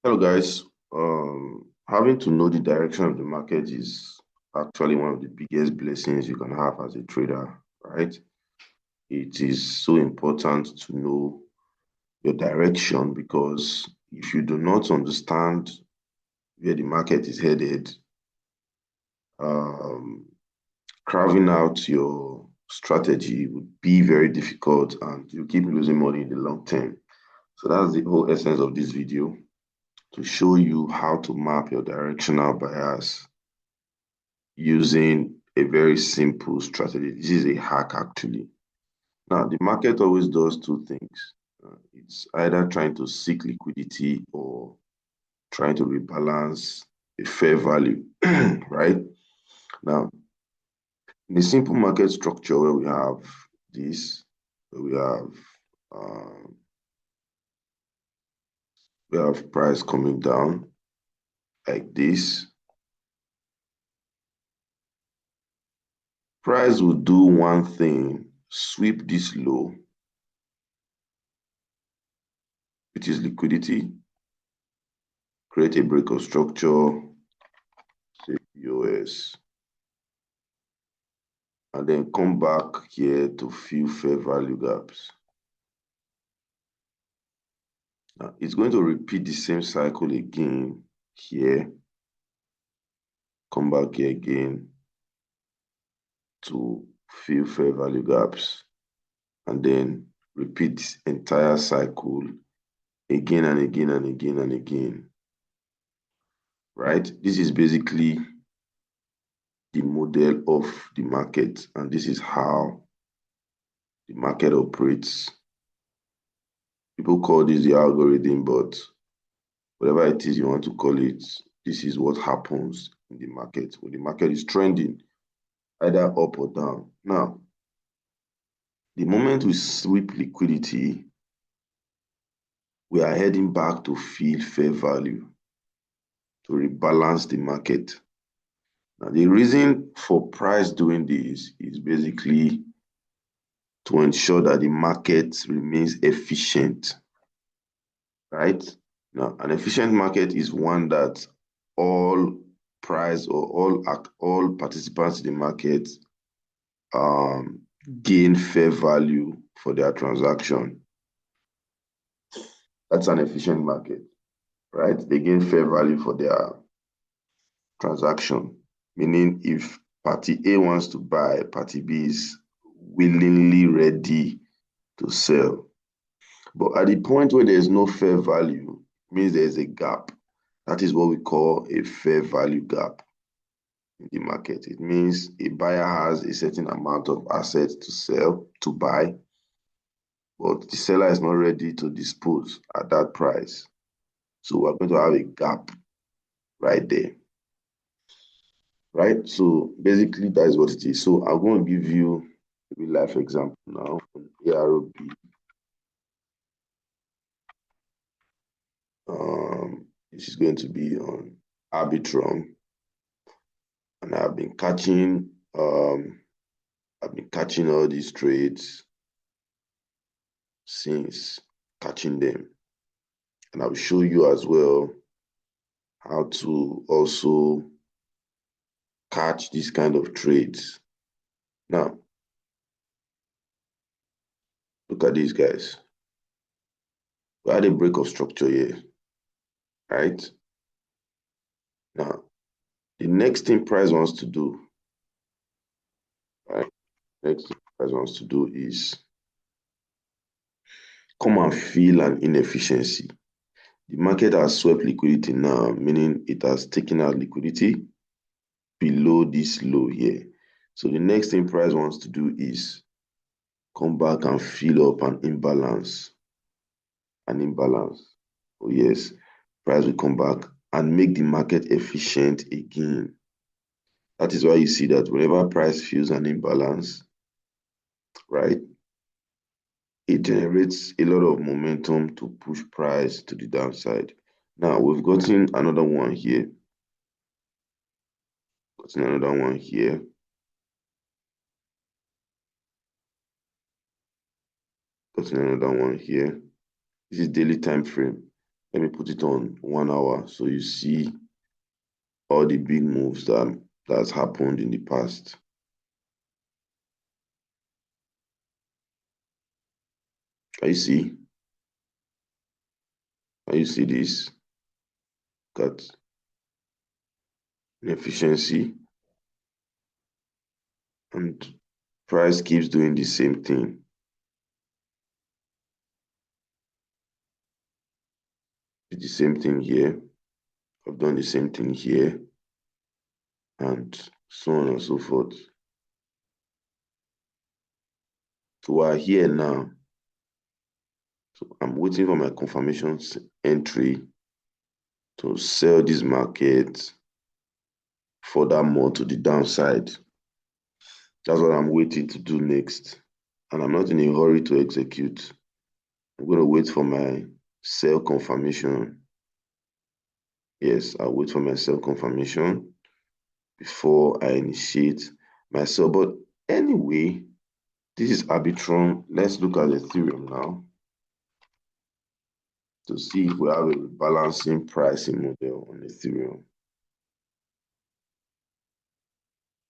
Hello guys, having to know the direction of the market is actually one of the biggest blessings you can have as a trader, right? It is so important to know your direction because if you do not understand where the market is headed, um, carving out your strategy would be very difficult and you keep losing money in the long term. So that's the whole essence of this video, to show you how to map your directional bias using a very simple strategy. This is a hack actually. Now, the market always does two things. It's either trying to seek liquidity or trying to rebalance a fair value, right? Now, in a simple market structure where we have this, where um, we have price coming down like this, price will do one thing: sweep this low, which is liquidity, create a break of structure, say POS, and then come back here to fill fair value gaps. Now, it's going to repeat the same cycle again here, come back here again to fill fair value gaps, and then repeat this entire cycle again and again and again and again, right? This is basically the model of the market, and this is how the market operates. People call this the algorithm, but whatever it is you want to call it, this is what happens in the market. When the market is trending, either up or down. Now, the moment we sweep liquidity, we are heading back to fill fair value to rebalance the market. Now, the reason for price doing this is basically to ensure that the market remains efficient, right? Now, an efficient market is one that all price or all participants in the market gain fair value for their transaction. That's an efficient market, right? They gain fair value for their transaction, meaning if party A wants to buy, party B is willingly ready to sell. But at the point where there's no fair value, it means there's a gap. That is what we call a fair value gap in the market. It means a buyer has a certain amount of assets to sell, to buy, but the seller is not ready to dispose at that price. So we're going to have a gap right there, right? So basically, that is what it is. So I'm going to give you a real life example now on AROB. This is going to be on Arbitrum, and I've been catching all these trades since catching them, and I will show you as well how to also catch these kind of trades. Now, look at these guys. We had a break of structure here, right? Now, the next thing price wants to do, right? Next thing price wants to do is come and fill an inefficiency. The market has swept liquidity now, meaning it has taken out liquidity below this low here. So the next thing price wants to do is come back and fill up an imbalance. Oh yes, price will come back and make the market efficient again. That is why you see that whenever price fills an imbalance, right, it generates a lot of momentum to push price to the downside. Now, we've gotten another one here. Gotten another one here. Gotten another one here. This is daily time frame. Let me put it on 1 hour so you see all the big moves that's happened in the past. Can you see? Can you see this? Got inefficiency, and price keeps doing the same thing. It's the same thing here. I've done the same thing here, and so on and so forth. So we're here now. So I'm waiting for my confirmation entry to sell this market furthermore to the downside. That's what I'm waiting to do next. And I'm not in a hurry to execute. I'm going to wait for my sell confirmation. Yes, I'll wait for my sell confirmation before I initiate my sell. But anyway, this is Arbitrum. Let's look at Ethereum now to see if we have a balancing pricing model on Ethereum.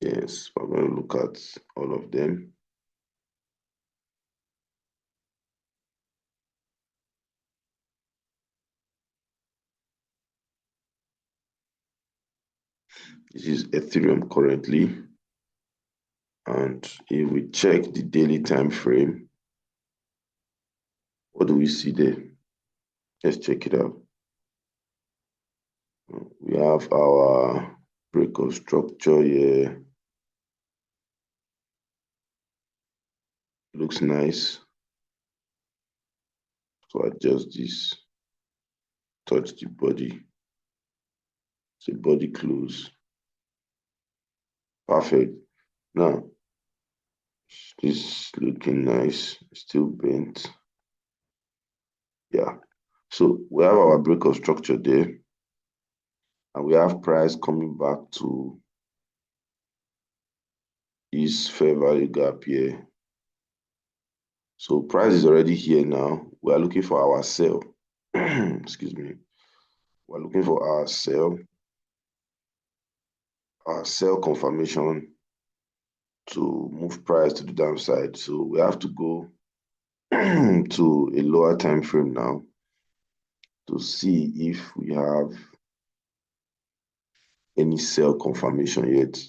Yes, we're going to look at all of them. This is Ethereum currently. And if we check the daily time frame, what do we see there? Let's check it out. We have our break of structure here. Looks nice. So adjust this, touch the body. It's a body close. Perfect. Now, this looking nice, still bent. Yeah. So we have our break of structure there. And we have price coming back to this fair value gap here. So price is already here now. We are looking for our sell. Excuse me. We're looking for our sell confirmation to move price to the downside. So we have to go to a lower time frame now to see if we have any sell confirmation yet.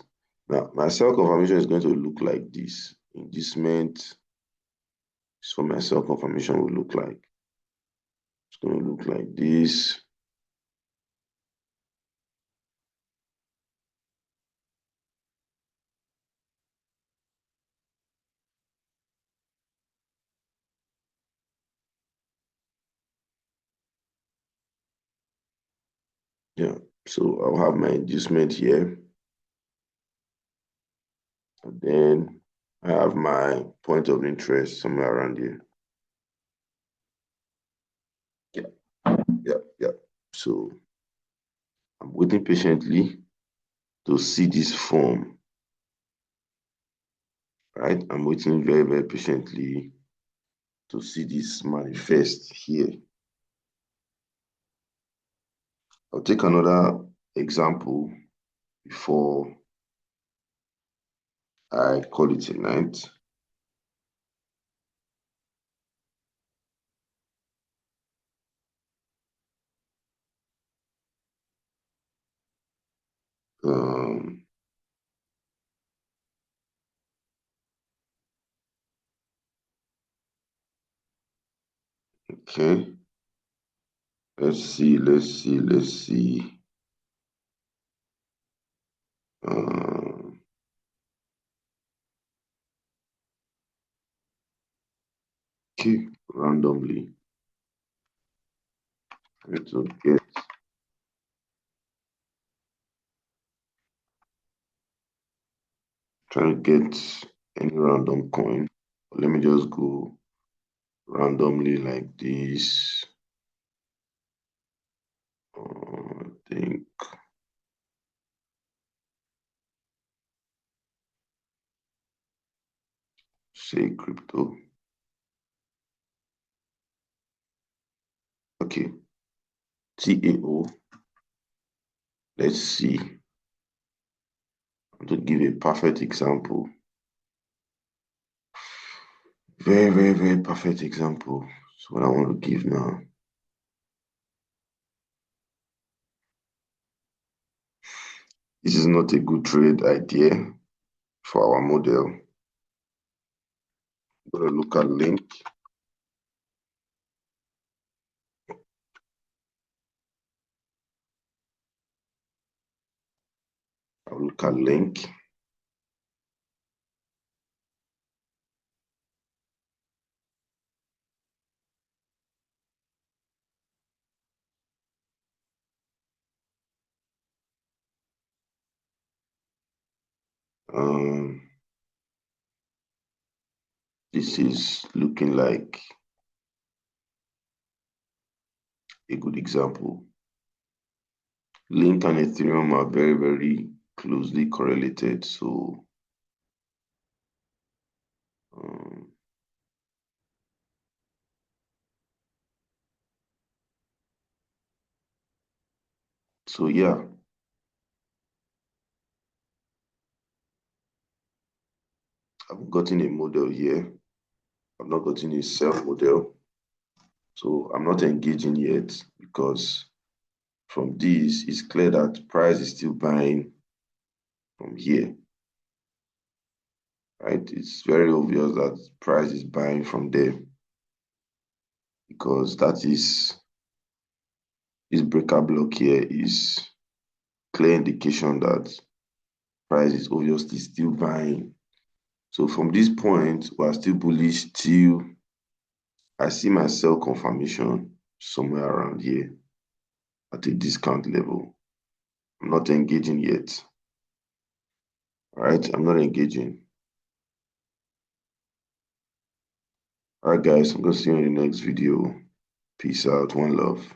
Now, my sell confirmation is going to look like this. Inducement is for my sell confirmation will look like. It's going to look like this. Yeah, so I'll have my inducement here. And then I have my point of interest somewhere around here. Yeah. So I'm waiting patiently to see this form, right? I'm waiting very, very patiently to see this manifest here. I'll take another example before I call it a night. Okay, let's see. Okay, randomly. Let's get trying to get any random coin. Let me just go randomly like this. I think say crypto. Okay. TAO. Let's see. I'm going to give a perfect example. Very, very, very perfect example. So what I want to give now. This is not a good trade idea for our model. I'm going to look at link. I'll look at link. This is looking like a good example. Link and Ethereum are very, very closely correlated. So yeah, I've gotten a model here. I've not gotten a sell model. So I'm not engaging yet because from this, it's clear that price is still buying from here. Right? It's very obvious that price is buying from there because that is this breaker block here is clear indication that price is obviously still buying. So from this point, we are still bullish till I see my sell confirmation somewhere around here at a discount level. I'm not engaging yet. All right, I'm not engaging. All right, guys, I'm going to see you in the next video. Peace out. One love.